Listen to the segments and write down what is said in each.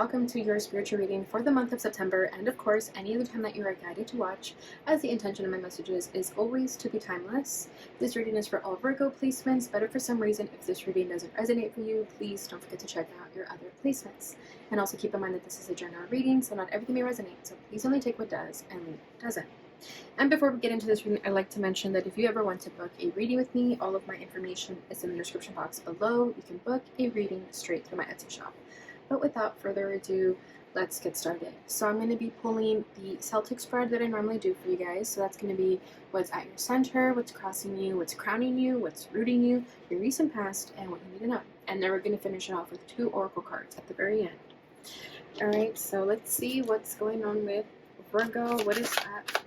welcome to your spiritual reading for the month of September, and of course, any other time that you are guided to watch, as the intention of my messages is always to be timeless. This reading is for all Virgo placements, but if for some reason, if this reading doesn't resonate for you, please don't forget to check out your other placements. And also keep in mind that this is a general reading, so not everything may resonate, so please only take what does and leave what doesn't. And before we get into this reading, I'd like to mention that if you ever want to book a reading with me, all of my information is in the description box below. You can book a reading straight through my Etsy shop. But without further ado, let's get started. So I'm going to be pulling the Celtic spread that I normally do for you guys. So that's going to be what's at your center, what's crossing you, what's crowning you, what's rooting you, your recent past, and what you need to know. And then we're going to finish it off with 2 oracle cards at the very end. Alright, so let's see what's going on with Virgo. What is at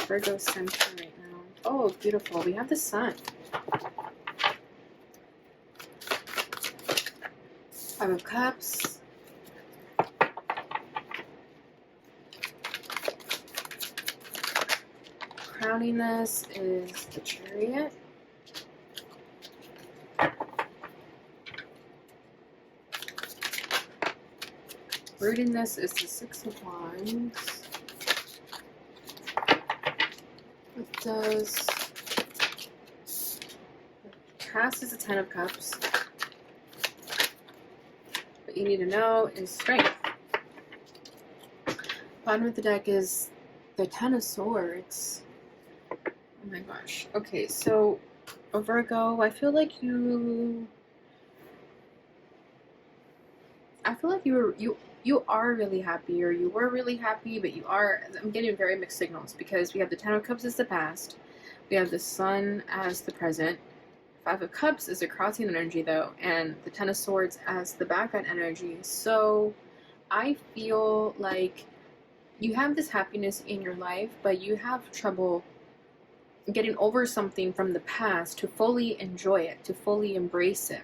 Virgo center right now? Oh, beautiful. We have the sun. 5 of Cups. Crowning this is the Chariot. Rooting this is the 6 of Wands. It does. Cast is the 10 of Cups. What you need to know is strength. Bottom of the deck is the 10 of Swords. Oh my gosh. Okay, so Virgo, I feel like you are really happy, or you were really happy, but I'm getting very mixed signals, because we have the 10 of Cups as the past, we have the Sun as the present, 5 of Cups is a crossing energy though, and the 10 of Swords as the background energy. So I feel like you have this happiness in your life, but you have trouble getting over something from the past to fully enjoy it, to fully embrace it.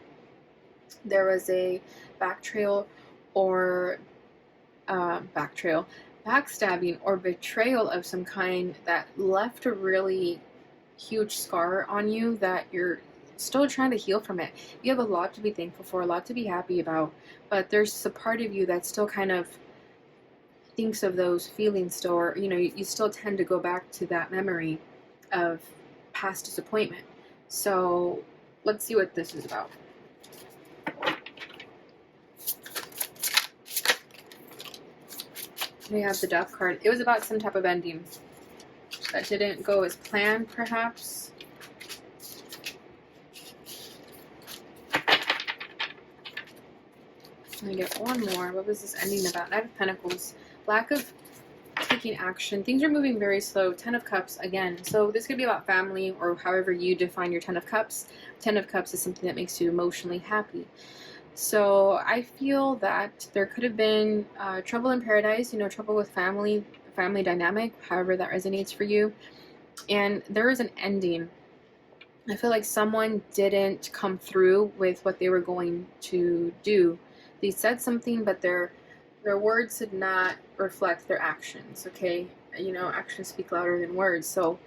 There was a backstabbing or betrayal of some kind that left a really huge scar on you that you're still trying to heal from it. You have a lot to be thankful for, a lot to be happy about, but there's a part of you that still kind of thinks of those feelings still, or you still tend to go back to that memory of past disappointment. So let's see what this is about. We have the Death card. It was about some type of ending that didn't go as planned, perhaps. Let me get one more. What was this ending about? Knight of Pentacles. Lack of taking action. Things are moving very slow. 10 of Cups again. So this could be about family, or however you define your 10 of Cups. 10 of Cups is something that makes you emotionally happy. So I feel that there could have been trouble in paradise, trouble with family dynamic, however that resonates for you. And there is an ending. I feel like someone didn't come through with what they were going to do. They said something, but their words did not reflect their actions, okay? Actions speak louder than words. So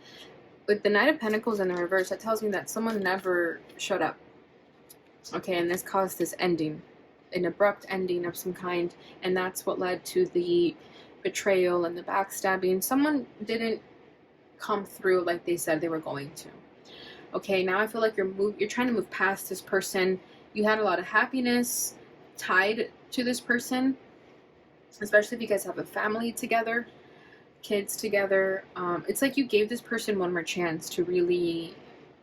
with the Knight of Pentacles in the reverse, that tells me that someone never showed up. Okay, and this caused this ending, an abrupt ending of some kind, and that's what led to the betrayal and the backstabbing. Someone didn't come through like they said they were going to. Okay, now I feel like you're trying to move past this person. You had a lot of happiness tied to this person, especially if you guys have a family together, kids together. It's like you gave this person one more chance to really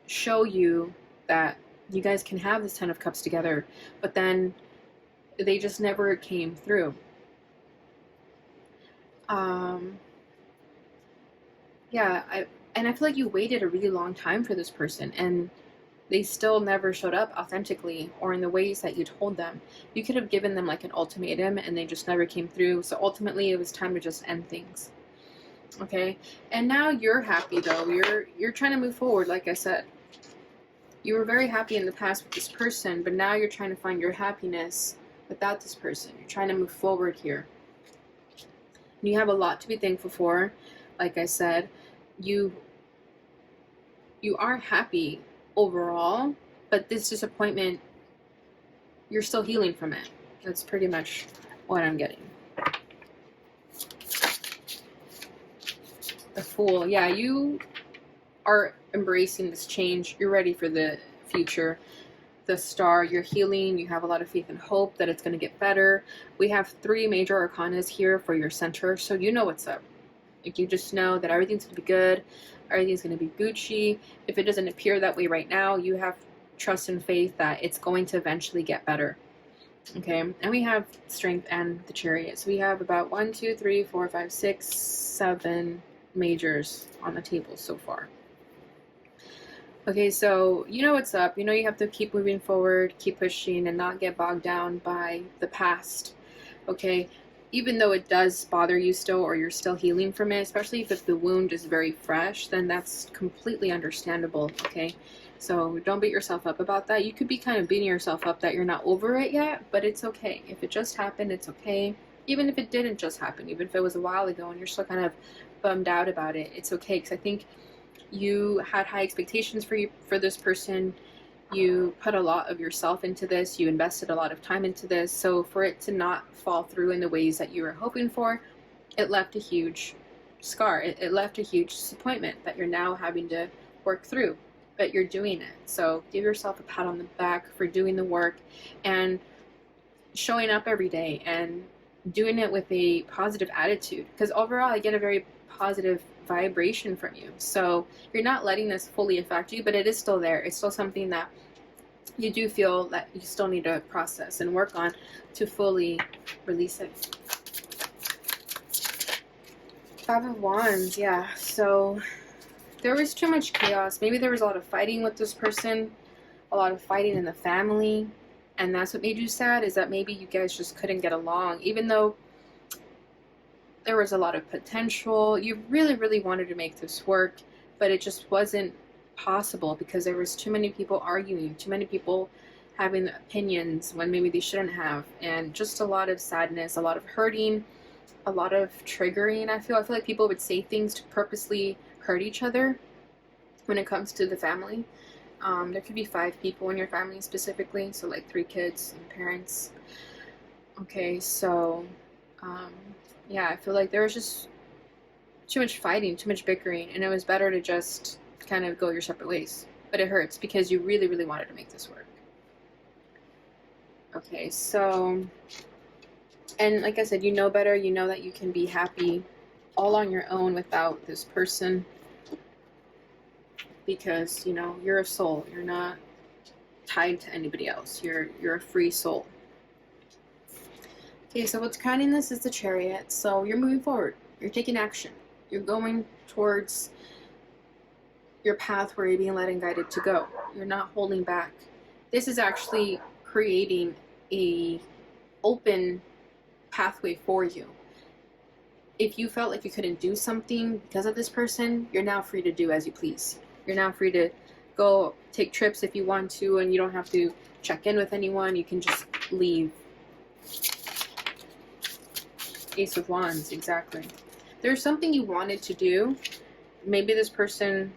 show you that you guys can have this 10 of Cups together, but then they just never came through. Yeah, I feel like you waited a really long time for this person, and they still never showed up authentically or in the ways that you told them. You could have given them like an ultimatum, and they just never came through. So ultimately, it was time to just end things. Okay, and now you're happy though. You're trying to move forward, like I said. You were very happy in the past with this person, but now you're trying to find your happiness without this person. You're trying to move forward here. And you have a lot to be thankful for. Like I said, you are happy overall, but this disappointment, you're still healing from it. That's pretty much what I'm getting. The Fool. Yeah, you are embracing this change. You're ready for the future. The Star, you're healing. You have a lot of faith and hope that it's going to get better. We have 3 major arcanas here for your center, so you know what's up. Like, you just know that everything's going to be good. Everything's going to be Gucci. If it doesn't appear that way right now, you have trust and faith that it's going to eventually get better. Okay, and we have Strength and the Chariot. So we have about 1, 2, 3, 4, 5, 6, 7 majors on the table so far. Okay, so you know what's up. You know you have to keep moving forward, keep pushing, and not get bogged down by the past. Okay, even though it does bother you still, or you're still healing from it, especially if the wound is very fresh, then that's completely understandable. Okay, so don't beat yourself up about that. You could be kind of beating yourself up that you're not over it yet, but it's okay. If it just happened, it's okay. Even if it didn't just happen, even if it was a while ago and you're still kind of bummed out about it, it's okay, because I think you had high expectations for this person. You put a lot of yourself into this. You invested a lot of time into this. So for it to not fall through in the ways that you were hoping for, it left a huge scar. It left a huge disappointment that you're now having to work through. But you're doing it. So give yourself a pat on the back for doing the work and showing up every day and doing it with a positive attitude. Because overall, I get a very positive vibration from you. So you're not letting this fully affect you, but it is still there. It's still something that you do feel that you still need to process and work on to fully release it. 5 of Wands, yeah. So there was too much chaos. Maybe there was a lot of fighting with this person, a lot of fighting in the family, and that's what made you sad, is that maybe you guys just couldn't get along, even though there was a lot of potential. You really, really wanted to make this work, but it just wasn't possible because there was too many people arguing, too many people having opinions when maybe they shouldn't have, and just a lot of sadness, a lot of hurting, a lot of triggering. I feel like people would say things to purposely hurt each other when it comes to the family. There could be 5 people in your family specifically, so like 3 kids and parents. Okay, so yeah, I feel like there was just too much fighting, too much bickering, and it was better to just kind of go your separate ways. But it hurts because you really, really wanted to make this work. Okay, so, and like I said, you know better. You know that you can be happy all on your own without this person, because, you know, you're a soul. You're not tied to anybody else. You're a free soul. Okay, so what's crowning this is the Chariot. So you're moving forward. You're taking action. You're going towards your path where you're being led and guided to go. You're not holding back. This is actually creating a open pathway for you. If you felt like you couldn't do something because of this person, you're now free to do as you please. You're now free to go take trips if you want to, and you don't have to check in with anyone. You can just leave. Ace of Wands, exactly. There's something you wanted to do. Maybe this person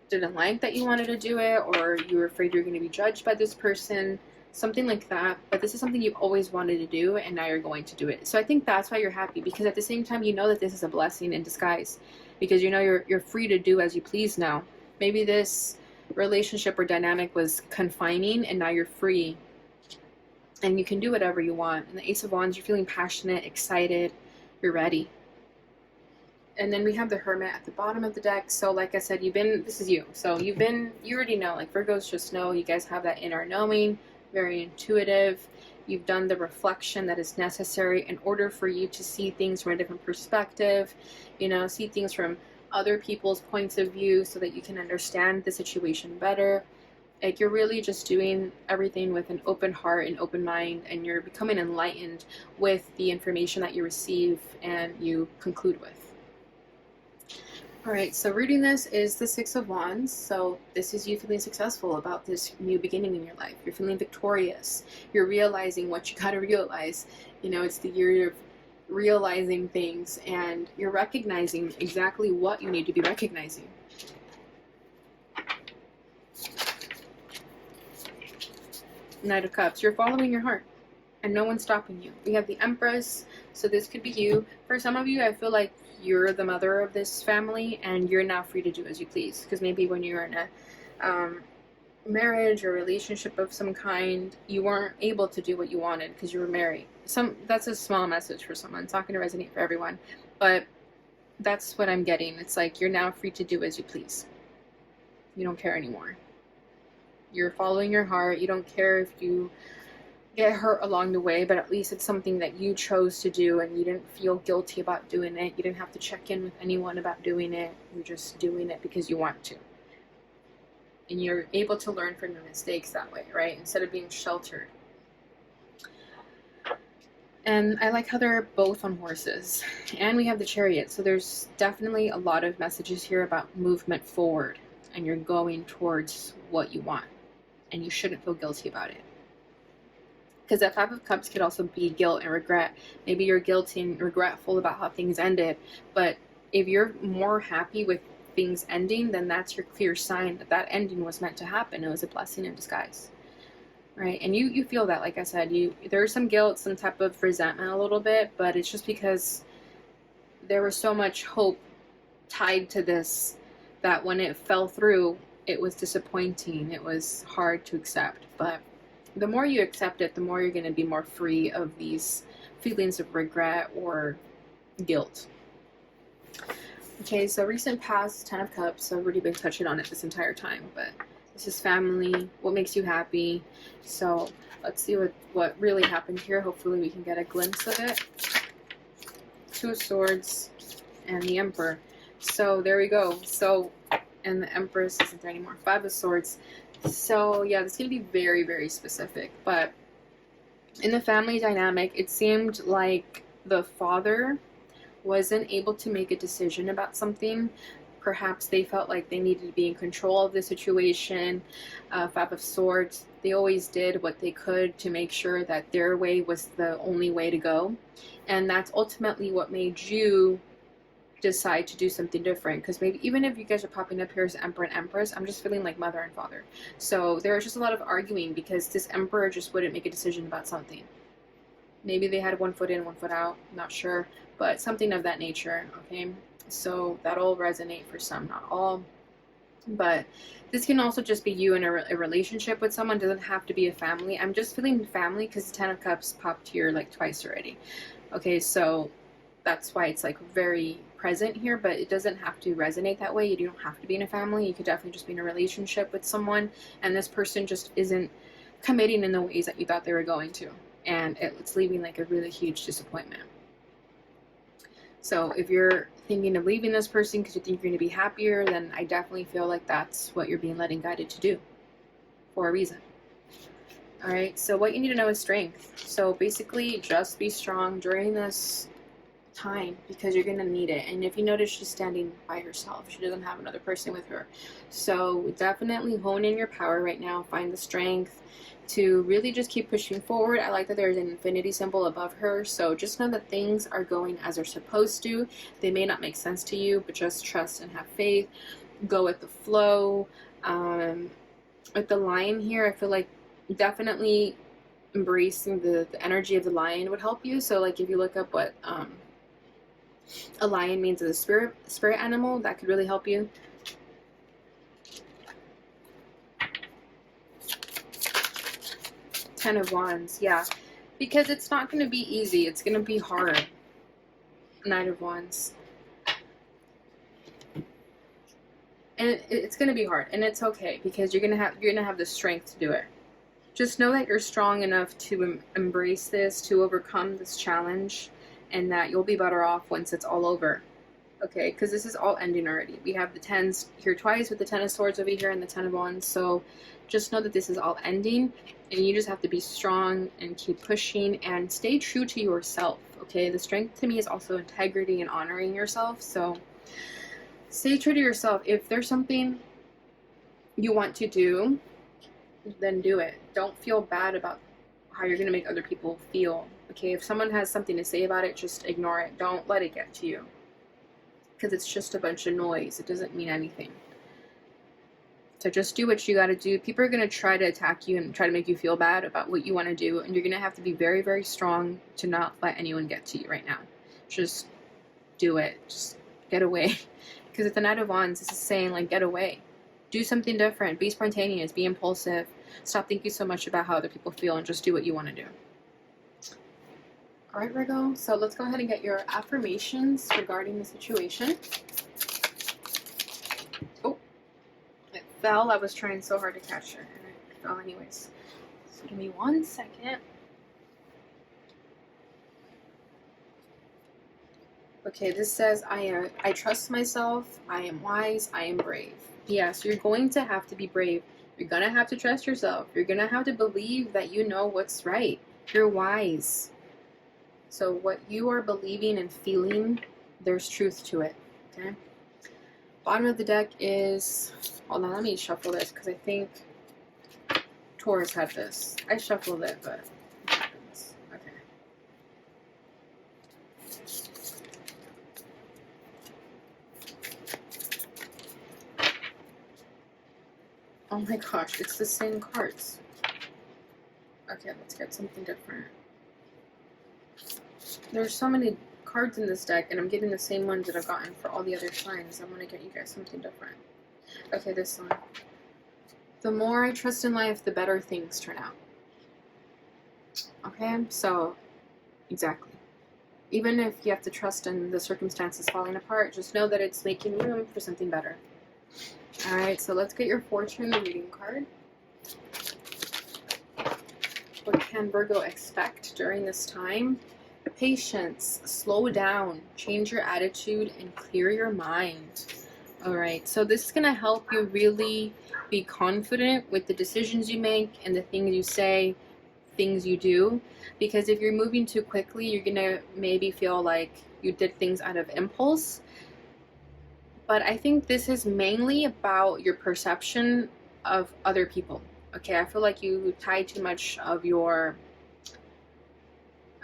didn't like that you wanted to do it, or you were afraid you're going to be judged by this person, something like that. But this is something you've always wanted to do, and now you're going to do it. So I think that's why you're happy, because at the same time, you know that this is a blessing in disguise, because you know you're free to do as you please now. Maybe this relationship or dynamic was confining, and now you're free and you can do whatever you want. And the Ace of Wands, you're feeling passionate, excited, you're ready. And then we have the Hermit at the bottom of the deck. So like I said, this is you. So you already know, like Virgos just know, you guys have that inner knowing, very intuitive. You've done the reflection that is necessary in order for you to see things from a different perspective, you know, see things from other people's points of view so that you can understand the situation better. Like, you're really just doing everything with an open heart and open mind, and you're becoming enlightened with the information that you receive and you conclude with. All right, so rooting this is the 6 of Wands. So this is you feeling successful about this new beginning in your life. You're feeling victorious. You're realizing what you got to realize. You know, it's the year of realizing things, and you're recognizing exactly what you need to be recognizing. Knight of Cups, you're following your heart and no one's stopping you. We have the Empress, so this could be you. For some of you, I feel like you're the mother of this family and you're now free to do as you please. Because maybe when you're in a marriage or relationship of some kind, you weren't able to do what you wanted because you were married. That's a small message for someone. It's not going to resonate for everyone, but that's what I'm getting. It's like you're now free to do as you please. You don't care anymore. You're following your heart. You don't care if you get hurt along the way, but at least it's something that you chose to do and you didn't feel guilty about doing it. You didn't have to check in with anyone about doing it. You're just doing it because you want to. And you're able to learn from your mistakes that way, right? Instead of being sheltered. And I like how they're both on horses. And we have the Chariot. So there's definitely a lot of messages here about movement forward. And you're going towards what you want. And you shouldn't feel guilty about it. Because that Five of Cups could also be guilt and regret. Maybe you're guilty and regretful about how things ended. But if you're more happy with things ending, then that's your clear sign that that ending was meant to happen. It was a blessing in disguise. Right? And you feel that, like I said, there's some guilt, some type of resentment a little bit, but it's just because there was so much hope tied to this that when it fell through, it was disappointing. It was hard to accept. But the more you accept it, the more you're going to be more free of these feelings of regret or guilt. Okay, so recent past, Ten of Cups. I've already been touching on it this entire time, but this is family, what makes you happy. So let's see what really happened here. Hopefully we can get a glimpse of it. Two of Swords and the Emperor. So there we go. So, and the Empress isn't there anymore. Five of Swords. So yeah, this is going to be very, very specific. But in the family dynamic, it seemed like the father wasn't able to make a decision about something. Perhaps they felt like they needed to be in control of the situation. Five of Swords, they always did what they could to make sure that their way was the only way to go. And that's ultimately what made you decide to do something different. Because maybe even if you guys are popping up here as Emperor and Empress, I'm just feeling like mother and father. So there was just a lot of arguing because this Emperor just wouldn't make a decision about something. Maybe they had one foot in, one foot out, not sure, but something of that nature, okay? So that'll resonate for some, not all. But this can also just be you in a relationship with someone. It doesn't have to be a family. I'm just feeling family because the Ten of Cups popped here like twice already. Okay, so that's why it's like very present here, but it doesn't have to resonate that way. You don't have to be in a family. You could definitely just be in a relationship with someone, and this person just isn't committing in the ways that you thought they were going to. And it's leaving like a really huge disappointment. So if you're thinking of leaving this person because you think you're going to be happier, then I definitely feel like that's what you're being led and guided to do for a reason. All right, so what you need to know is strength. So basically just be strong during this time because you're going to need it. And if you notice, she's standing by herself. She doesn't have another person with her. So definitely hone in your power right now. Find the strength to really just keep pushing forward. I like that there's an infinity symbol above her. So just know that things are going as they're supposed to. They may not make sense to you, but just trust and have faith. Go with the flow. With the lion here, I feel like definitely embracing the energy of the lion would help you. So like if you look up what a lion means as a spirit animal, that could really help you. Ten of Wands, yeah, because it's not going to be easy. It's going to be hard. Knight of Wands, and it's going to be hard, and it's okay because you're gonna have the strength to do it. Just know that you're strong enough to embrace this, to overcome this challenge, and that you'll be better off once it's all over. Okay, because this is all ending already. We have the tens here twice with the Ten of Swords over here and the Ten of Wands. So just know that this is all ending, and you just have to be strong and keep pushing and stay true to yourself. Okay, the strength to me is also integrity and honoring yourself. So stay true to yourself. If there's something you want to do, then do it. Don't feel bad about how you're going to make other people feel. Okay, if someone has something to say about it, just ignore it. Don't let it get to you. Because it's just a bunch of noise. It doesn't mean anything. So just do what you got to do. People are going to try to attack you and try to make you feel bad about what you want to do. And you're going to have to be very, very strong to not let anyone get to you right now. Just do it. Just get away. Because at the Knight of Wands, this is saying, like, get away. Do something different. Be spontaneous. Be impulsive. Stop thinking so much about how other people feel and just do what you want to do. All right, Virgo. So let's go ahead and get your affirmations regarding the situation. Oh, it fell. I was trying so hard to catch it, and it fell anyways. So give me 1 second. Okay, this says, I trust myself. I am wise. I am brave. Yes, you're going to have to be brave. You're going to have to trust yourself. You're going to have to believe that you know what's right. You're wise. So what you are believing and feeling, there's truth to it. Okay. Bottom of the deck is, hold on, let me shuffle this because I think Taurus had this. I shuffled it, but it happens. Okay. Oh my gosh, it's the same cards. Okay, let's get something different. There's so many cards in this deck, and I'm getting the same ones that I've gotten for all the other signs. I'm going to get you guys something different. Okay, this one. The more I trust in life, the better things turn out. Okay, so, exactly. Even if you have to trust in the circumstances falling apart, just know that it's making room for something better. Alright, so let's get your fortune reading card. What can Virgo expect during this time? Patience, slow down, change your attitude, and clear your mind. Alright, so this is going to help you really be confident with the decisions you make and the things you say, things you do. Because if you're moving too quickly, you're going to maybe feel like you did things out of impulse. But I think this is mainly about your perception of other people. Okay, I feel like you tie too much of your...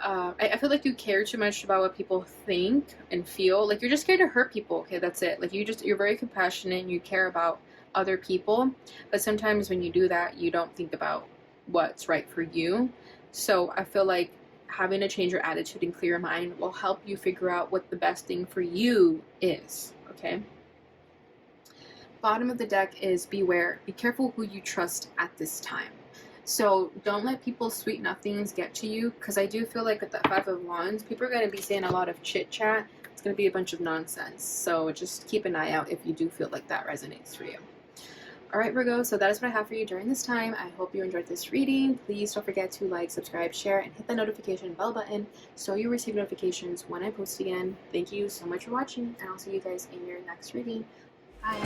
I feel like you care too much about what people think and feel. Like, you're just scared to hurt people. Okay, that's it. Like, you're very compassionate and you care about other people. But sometimes when you do that, you don't think about what's right for you. So I feel like having to change your attitude and clear your mind will help you figure out what the best thing for you is. Okay. Bottom of the deck is beware. Be careful who you trust at this time. So don't let people's sweet nothings get to you, because I do feel like with the Five of Wands, people are going to be saying a lot of chit chat. It's going to be a bunch of nonsense. So just keep an eye out if you do feel like that resonates for you. All right, Virgo, so that is what I have for you during this time. I hope you enjoyed this reading. Please don't forget to like, subscribe, share, and hit the notification bell button so you receive notifications when I post again. Thank you so much for watching, and I'll see you guys in your next reading. Bye.